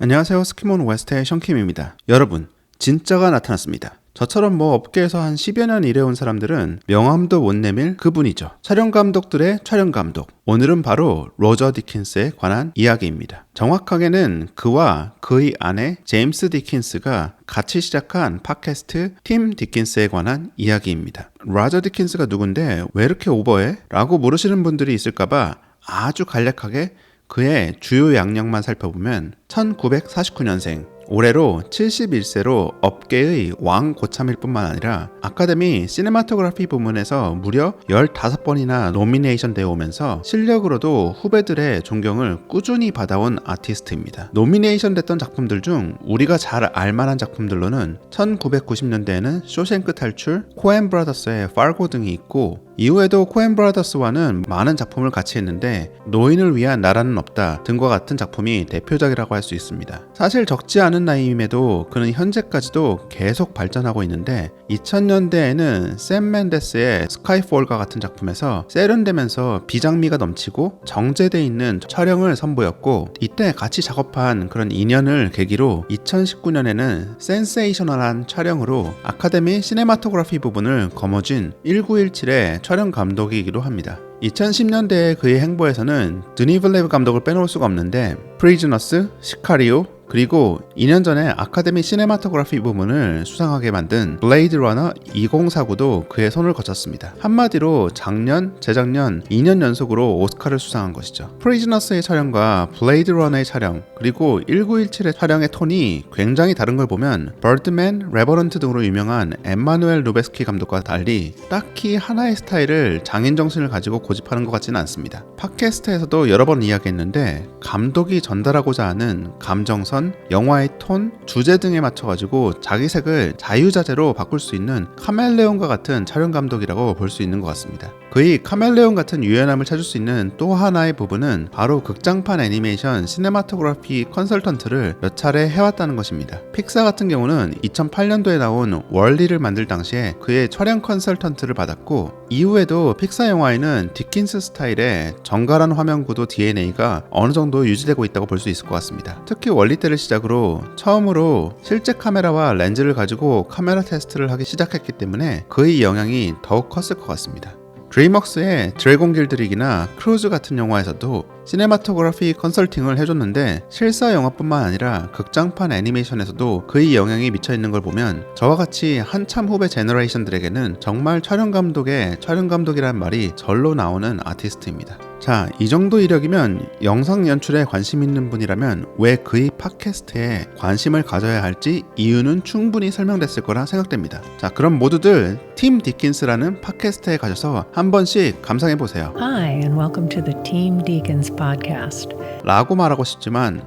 안녕하세요. 스키몬 웨스트의 션킴입니다. 여러분, 진짜가 나타났습니다. 저처럼 업계에서 한 10여 년 일해온 사람들은 명함도 못 내밀 그분이죠. 촬영감독들의 촬영감독. 오늘은 바로 로저 디킨스에 관한 이야기입니다. 정확하게는 그와 그의 아내 제임스 디킨스가 같이 시작한 팟캐스트 팀 디킨스에 관한 이야기입니다. 로저 디킨스가 누군데 왜 이렇게 오버해? 라고 물으시는 분들이 있을까봐 아주 간략하게 그의 주요 양력만 살펴보면 1949년생, 올해로 71세로 업계의 왕고참일 뿐만 아니라 아카데미 시네마토그래피 부문에서 무려 15번이나 노미네이션 되어 오면서 실력으로도 후배들의 존경을 꾸준히 받아온 아티스트입니다. 노미네이션 됐던 작품들 중 우리가 잘 알만한 작품들로는 1990년대에는 쇼생크 탈출, 코엔 브라더스의 파고 등이 있고, 이후에도 코엔 브라더스와는 많은 작품을 같이 했는데 노인을 위한 나라는 없다 등과 같은 작품이 대표작이라고 할 수 있습니다. 사실 적지 않은 나이임에도 그는 현재까지도 계속 발전하고 있는데 2000년대에는 샘 맨데스의 스카이폴과 같은 작품에서 세련되면서 비장미가 넘치고 정제돼 있는 촬영을 선보였고, 이때 같이 작업한 그런 인연을 계기로 2019년에는 센세이셔널한 촬영으로 아카데미 시네마토그래피 부분을 거머쥔 1917의 촬영 감독이기도 합니다. 2010년대의 그의 행보에서는 드니 villeneuve 감독을 빼놓을 수가 없는데 프리즈너스, 시카리오, 그리고 2년 전에 아카데미 시네마토그래피 부문을 수상하게 만든 블레이드 러너 2049도 그의 손을 거쳤습니다. 한마디로 작년, 재작년 2년 연속으로 오스카를 수상한 것이죠. 프리즈너스의 촬영과 블레이드 러너의 촬영, 그리고 1917의 촬영의 톤이 굉장히 다른 걸 보면 버드맨, 레버넌트 등으로 유명한 엠마누엘 루베스키 감독과 달리 딱히 하나의 스타일을 장인 정신을 가지고 고집하는 것 같지는 않습니다. 팟캐스트에서도 여러 번 이야기했는데 감독이 전달하고자 하는 감정선, 영화의 톤, 주제 등에 맞춰가지고 자기 색을 자유자재로 바꿀 수 있는 카멜레온과 같은 촬영 감독이라고 볼 수 있는 것 같습니다. 그의 카멜레온 같은 유연함을 찾을 수 있는 또 하나의 부분은 바로 극장판 애니메이션 시네마토그래피 컨설턴트를 몇 차례 해왔다는 것입니다. 픽사 같은 경우는 2008년도에 나온 월리를 만들 당시에 그의 촬영 컨설턴트를 받았고, 이후에도 픽사 영화에는 디킨스 스타일의 정갈한 화면 구도 DNA가 어느 정도 유지되고 있다고 볼 수 있을 것 같습니다. 특히 월리 때를 시작으로 처음으로 실제 카메라와 렌즈를 가지고 카메라 테스트를 하기 시작했기 때문에 그의 영향이 더욱 컸을 것 같습니다. 드림웍스의 드래곤 길드릭이나 크루즈 같은 영화에서도 시네마토그래피 컨설팅을 해줬는데 실사 영화뿐만 아니라 극장판 애니메이션에서도 그의 영향이 미쳐있는 걸 보면 저와 같이 한참 후배 제너레이션들에게는 정말 촬영감독이라는 말이 절로 나오는 아티스트입니다. 자, 이 정도 이력이면 영상 연출에 관심 있는 분이라면 왜 그의 팟캐스트에 관심을 가져야 할지 이유는 충분히 설명됐을 거라 생각됩니다. 자, 그럼 모두들 팀 디킨스라는 팟캐스트에 가셔서 한 번씩 감상해보세요. Hi and welcome to the Team Deacons podcast. 라고 말하고 싶지만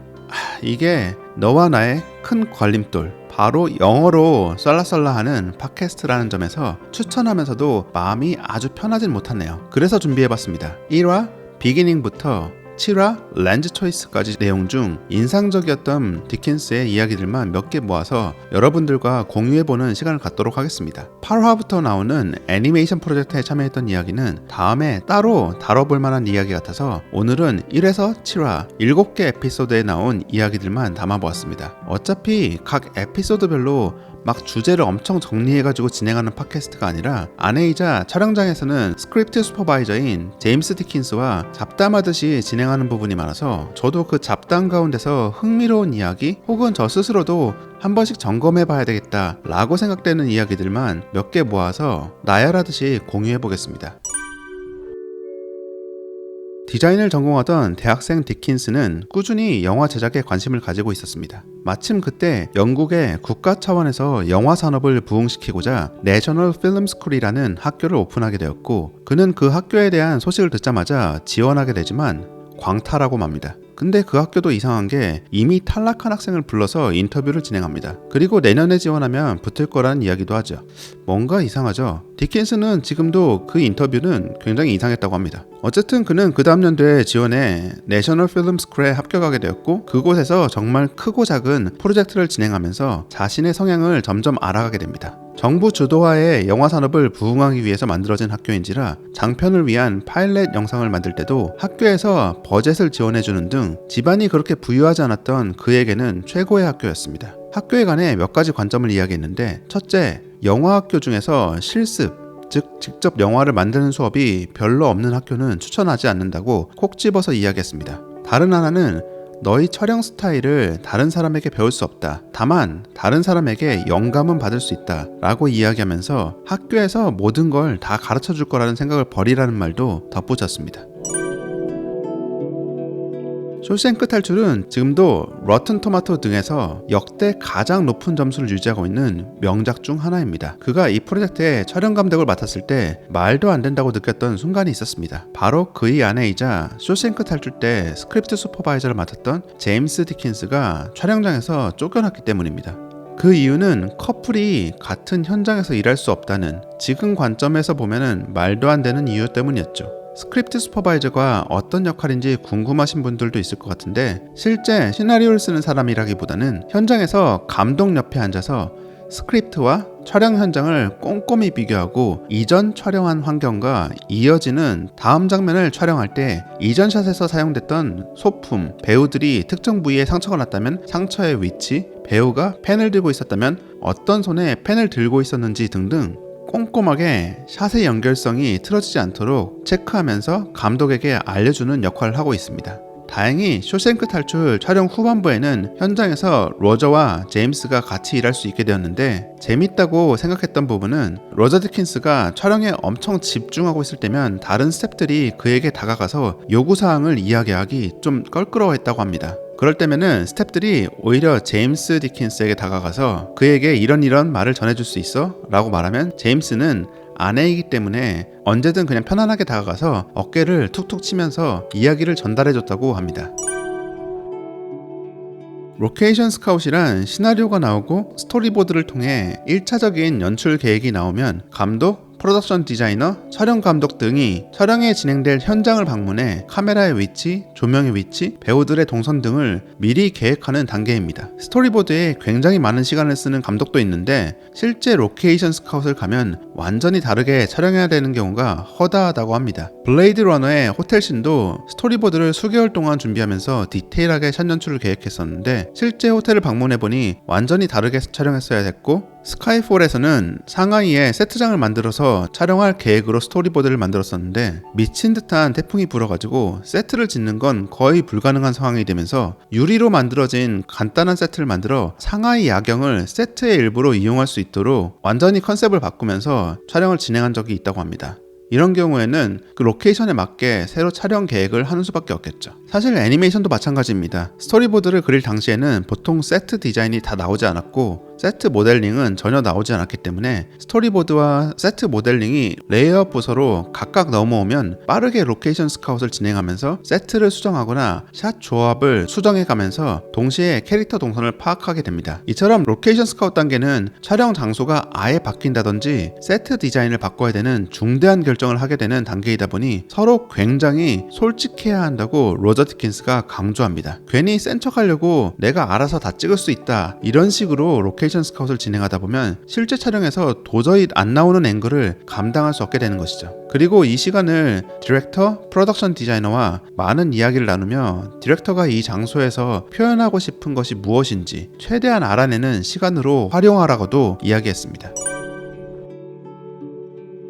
이게 너와 나의 큰 걸림돌, 바로 영어로 썰라썰라하는 팟캐스트라는 점에서 추천하면서도 마음이 아주 편하진 못하네요. 그래서 준비해봤습니다. 1화 비기닝부터 7화 렌즈 초이스까지 내용 중 인상적이었던 디킨스의 이야기들만 몇 개 모아서 여러분들과 공유해보는 시간을 갖도록 하겠습니다. 8화부터 나오는 애니메이션 프로젝트에 참여했던 이야기는 다음에 따로 다뤄볼 만한 이야기 같아서 오늘은 1에서 7화 7개 에피소드에 나온 이야기들만 담아보았습니다. 어차피 각 에피소드별로 막 주제를 엄청 정리해가지고 진행하는 팟캐스트가 아니라 아내이자 촬영장에서는 스크립트 슈퍼바이저인 제임스 디킨스와 잡담하듯이 진행하는 부분이 많아서 저도 그 잡담 가운데서 흥미로운 이야기 혹은 저 스스로도 한 번씩 점검해봐야 되겠다 라고 생각되는 이야기들만 몇 개 모아서 나열하듯이 공유해보겠습니다. 디자인을 전공하던 대학생 디킨스는 꾸준히 영화 제작에 관심을 가지고 있었습니다. 마침 그때 영국의 국가 차원에서 영화 산업을 부흥시키고자 내셔널 필름 스쿨이라는 학교를 오픈하게 되었고, 그는 그 학교에 대한 소식을 듣자마자 지원하게 되지만 광탈하고 맙니다. 근데 그 학교도 이상한 게 이미 탈락한 학생을 불러서 인터뷰를 진행합니다. 그리고 내년에 지원하면 붙을 거라는 이야기도 하죠. 뭔가 이상하죠. 디킨스는 지금도 그 인터뷰는 굉장히 이상했다고 합니다. 어쨌든 그는 그 다음 연도에 지원해 내셔널 필름 스쿨에 합격하게 되었고, 그곳에서 정말 크고 작은 프로젝트를 진행하면서 자신의 성향을 점점 알아가게 됩니다. 정부 주도하에 영화 산업을 부흥하기 위해서 만들어진 학교인지라 장편을 위한 파일럿 영상을 만들 때도 학교에서 버젯을 지원해주는 등 집안이 그렇게 부유하지 않았던 그에게는 최고의 학교였습니다. 학교에 관해 몇 가지 관점을 이야기했는데, 첫째, 영화학교 중에서 실습, 즉 직접 영화를 만드는 수업이 별로 없는 학교는 추천하지 않는다고 콕 집어서 이야기했습니다. 다른 하나는 너희 촬영 스타일을 다른 사람에게 배울 수 없다. 다만 다른 사람에게 영감은 받을 수 있다 라고 이야기하면서 학교에서 모든 걸 다 가르쳐 줄 거라는 생각을 버리라는 말도 덧붙였습니다. 쇼생크 탈출은 지금도 러튼 토마토 등에서 역대 가장 높은 점수를 유지하고 있는 명작 중 하나입니다. 그가 이 프로젝트의 촬영 감독을 맡았을 때 말도 안 된다고 느꼈던 순간이 있었습니다. 바로 그의 아내이자 쇼생크 탈출 때 스크립트 슈퍼바이저를 맡았던 제임스 디킨스가 촬영장에서 쫓겨났기 때문입니다. 그 이유는 커플이 같은 현장에서 일할 수 없다는, 지금 관점에서 보면은 말도 안 되는 이유 때문이었죠. 스크립트 슈퍼바이저가 어떤 역할인지 궁금하신 분들도 있을 것 같은데, 실제 시나리오를 쓰는 사람이라기보다는 현장에서 감독 옆에 앉아서 스크립트와 촬영 현장을 꼼꼼히 비교하고 이전 촬영한 환경과 이어지는 다음 장면을 촬영할 때 이전 샷에서 사용됐던 소품, 배우들이 특정 부위에 상처가 났다면 상처의 위치, 배우가 펜을 들고 있었다면 어떤 손에 펜을 들고 있었는지 등등 꼼꼼하게 샷의 연결성이 틀어지지 않도록 체크하면서 감독에게 알려주는 역할을 하고 있습니다. 다행히 쇼생크 탈출 촬영 후반부에는 현장에서 로저와 제임스가 같이 일할 수 있게 되었는데, 재밌다고 생각했던 부분은 로저 디킨스가 촬영에 엄청 집중하고 있을 때면 다른 스태프들이 그에게 다가가서 요구사항을 이야기하기 좀 껄끄러워했다고 합니다. 그럴 때면은 스태프들이 오히려 제임스 디킨스에게 다가가서 그에게 이런 말을 전해줄 수 있어? 라고 말하면 제임스는 아내이기 때문에 언제든 그냥 편안하게 다가가서 어깨를 툭툭 치면서 이야기를 전달해줬다고 합니다. 로케이션 스카웃이란 시나리오가 나오고 스토리보드를 통해 1차적인 연출 계획이 나오면 감독, 프로덕션 디자이너, 촬영 감독 등이 촬영에 진행될 현장을 방문해 카메라의 위치, 조명의 위치, 배우들의 동선 등을 미리 계획하는 단계입니다. 스토리보드에 굉장히 많은 시간을 쓰는 감독도 있는데, 실제 로케이션 스카웃을 가면 완전히 다르게 촬영해야 되는 경우가 허다하다고 합니다. 블레이드 러너의 호텔씬도 스토리보드를 수개월 동안 준비하면서 디테일하게 샷 연출을 계획했었는데, 실제 호텔을 방문해보니 완전히 다르게 촬영했어야 됐고, 스카이폴에서는 상하이에 세트장을 만들어서 촬영할 계획으로 스토리보드를 만들었었는데 미친 듯한 태풍이 불어가지고 세트를 짓는 건 거의 불가능한 상황이 되면서 유리로 만들어진 간단한 세트를 만들어 상하이 야경을 세트의 일부로 이용할 수 있도록 완전히 컨셉을 바꾸면서 촬영을 진행한 적이 있다고 합니다. 이런 경우에는 그 로케이션에 맞게 새로 촬영 계획을 하는 수밖에 없겠죠. 사실 애니메이션도 마찬가지입니다. 스토리보드를 그릴 당시에는 보통 세트 디자인이 다 나오지 않았고 세트 모델링은 전혀 나오지 않았기 때문에 스토리보드와 세트 모델링이 레이어업 부서로 각각 넘어오면 빠르게 로케이션 스카웃을 진행하면서 세트를 수정하거나 샷 조합을 수정해가면서 동시에 캐릭터 동선을 파악하게 됩니다. 이처럼 로케이션 스카웃 단계는 촬영 장소가 아예 바뀐다든지 세트 디자인을 바꿔야 되는 중대한 결정을 하게 되는 단계이다 보니 서로 굉장히 솔직해야 한다고 로저 디킨스가 강조합니다. 괜히 센 척하려고 내가 알아서 다 찍을 수 있다 이런 식으로 로케이션 스카웃을 진행하다 보면 실제 촬영에서 도저히 안 나오는 앵글을 감당할 수 없게 되는 것이죠. 그리고 이 시간을 디렉터, 프로덕션 디자이너와 많은 이야기를 나누며 디렉터가 이 장소에서 표현하고 싶은 것이 무엇인지 최대한 알아내는 시간으로 활용하라고도 이야기했습니다.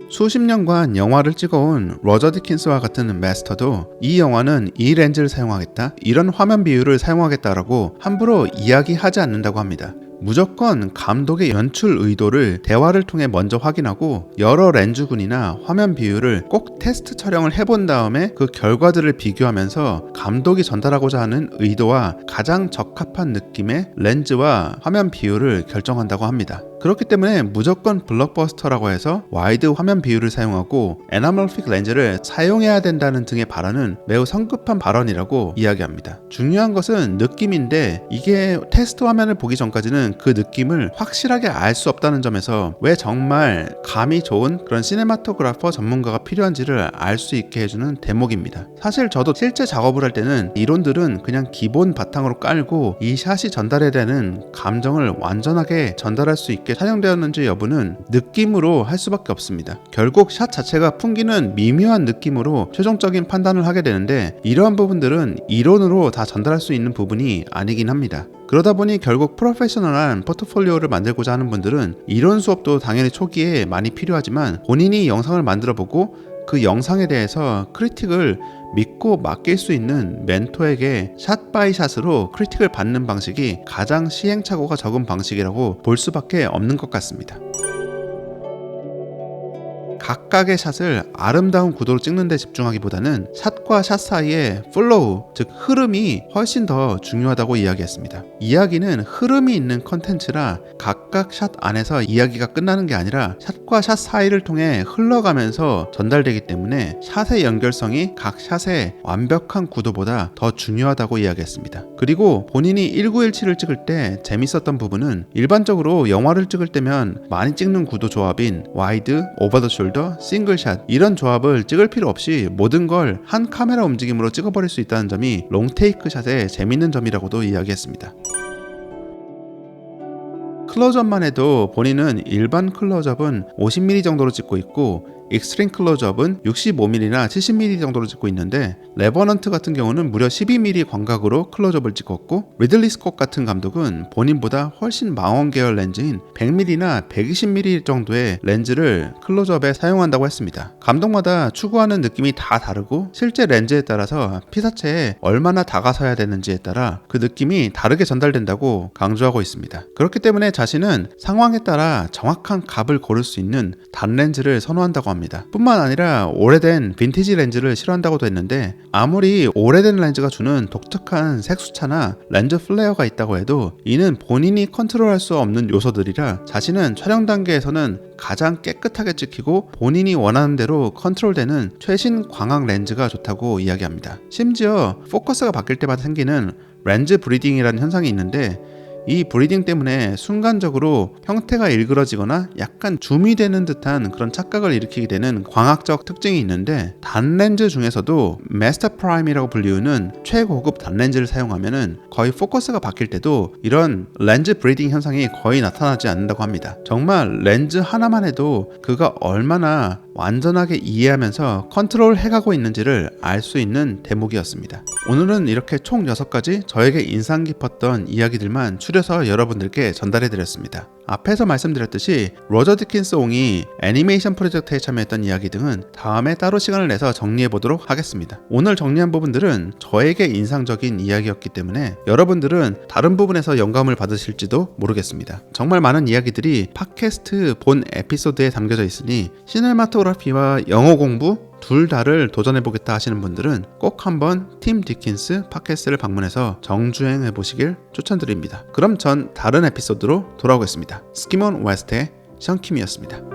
수십 년간 영화를 찍어온 로저 디킨스와 같은 마스터도 이 영화는 이 렌즈를 사용하겠다, 이런 화면 비율을 사용하겠다라고 함부로 이야기하지 않는다고 합니다. 무조건 감독의 연출 의도를 대화를 통해 먼저 확인하고 여러 렌즈군이나 화면 비율을 꼭 테스트 촬영을 해본 다음에 그 결과들을 비교하면서 감독이 전달하고자 하는 의도와 가장 적합한 느낌의 렌즈와 화면 비율을 결정한다고 합니다. 그렇기 때문에 무조건 블록버스터라고 해서 와이드 화면 비율을 사용하고 에나멀픽 렌즈를 사용해야 된다는 등의 발언은 매우 성급한 발언이라고 이야기합니다. 중요한 것은 느낌인데 이게 테스트 화면을 보기 전까지는 그 느낌을 확실하게 알 수 없다는 점에서 왜 정말 감이 좋은 그런 시네마토그래퍼 전문가가 필요한지를 알 수 있게 해주는 대목입니다. 사실 저도 실제 작업을 할 때는 이론들은 그냥 기본 바탕으로 깔고 이 샷이 전달해야 되는 감정을 완전하게 전달할 수 있게 촬영되었는지 여부는 느낌으로 할 수밖에 없습니다. 결국 샷 자체가 풍기는 미묘한 느낌으로 최종적인 판단을 하게 되는데 이러한 부분들은 이론으로 다 전달할 수 있는 부분이 아니긴 합니다. 그러다 보니 결국 프로페셔널한 포트폴리오를 만들고자 하는 분들은 이론 수업도 당연히 초기에 많이 필요하지만 본인이 영상을 만들어보고 그 영상에 대해서 크리틱을 믿고 맡길 수 있는 멘토에게 샷 바이 샷으로 크리틱을 받는 방식이 가장 시행착오가 적은 방식이라고 볼 수밖에 없는 것 같습니다. 각각의 샷을 아름다운 구도로 찍는 데 집중하기보다는 샷과 샷 사이의 플로우, 즉 흐름이 훨씬 더 중요하다고 이야기했습니다. 이야기는 흐름이 있는 컨텐츠라 각각 샷 안에서 이야기가 끝나는 게 아니라 샷과 샷 사이를 통해 흘러가면서 전달되기 때문에 샷의 연결성이 각 샷의 완벽한 구도보다 더 중요하다고 이야기했습니다. 그리고 본인이 1917을 찍을 때 재밌었던 부분은 일반적으로 영화를 찍을 때면 많이 찍는 구도 조합인 와이드, 오버 더 숄더, 싱글샷 이런 조합을 찍을 필요 없이 모든 걸 한 카메라 움직임으로 찍어버릴 수 있다는 점이 롱테이크 샷의 재밌는 점이라고도 이야기했습니다. 클로즈업만 해도 본인은 일반 클로즈업은 50mm 정도로 찍고 있고 익스트림 클로즈업은 65mm나 70mm 정도로 찍고 있는데 레버넌트 같은 경우는 무려 12mm 광각으로 클로즈업을 찍었고 리들리 스콧 같은 감독은 본인보다 훨씬 망원 계열 렌즈인 100mm나 120mm 정도의 렌즈를 클로즈업에 사용한다고 했습니다. 감독마다 추구하는 느낌이 다 다르고 실제 렌즈에 따라서 피사체에 얼마나 다가서야 되는지에 따라 그 느낌이 다르게 전달된다고 강조하고 있습니다. 그렇기 때문에 자신은 상황에 따라 정확한 값을 고를 수 있는 단 렌즈를 선호한다고 합니다. 뿐만 아니라 오래된 빈티지 렌즈를 싫어한다고도 했는데 아무리 오래된 렌즈가 주는 독특한 색수차나 렌즈 플레어가 있다고 해도 이는 본인이 컨트롤할 수 없는 요소들이라 자신은 촬영 단계에서는 가장 깨끗하게 찍히고 본인이 원하는 대로 컨트롤되는 최신 광학 렌즈가 좋다고 이야기합니다. 심지어 포커스가 바뀔 때마다 생기는 렌즈 브리딩이라는 현상이 있는데 이 브리딩 때문에 순간적으로 형태가 일그러지거나 약간 줌이 되는 듯한 그런 착각을 일으키게 되는 광학적 특징이 있는데 단렌즈 중에서도 마스터 프라임이라고 불리우는 최고급 단렌즈를 사용하면은 거의 포커스가 바뀔 때도 이런 렌즈 브리딩 현상이 거의 나타나지 않는다고 합니다. 정말 렌즈 하나만 해도 그가 얼마나 완전하게 이해하면서 컨트롤 해가고 있는지를 알 수 있는 대목이었습니다. 오늘은 이렇게 총 6가지 저에게 인상 깊었던 이야기들만 추려서 여러분들께 전달해드렸습니다. 앞에서 말씀드렸듯이 로저 디킨스 옹이 애니메이션 프로젝트에 참여했던 이야기 등은 다음에 따로 시간을 내서 정리해보도록 하겠습니다. 오늘 정리한 부분들은 저에게 인상적인 이야기였기 때문에 여러분들은 다른 부분에서 영감을 받으실지도 모르겠습니다. 정말 많은 이야기들이 팟캐스트 본 에피소드에 담겨져 있으니 시네마토그래피와 영어 공부 둘 다를 도전해보겠다 하시는 분들은 꼭 한번 팀 디킨스 팟캐스트를 방문해서 정주행해보시길 추천드립니다. 그럼 전 다른 에피소드로 돌아오겠습니다. 스키몬 웨스트의 션킴이었습니다.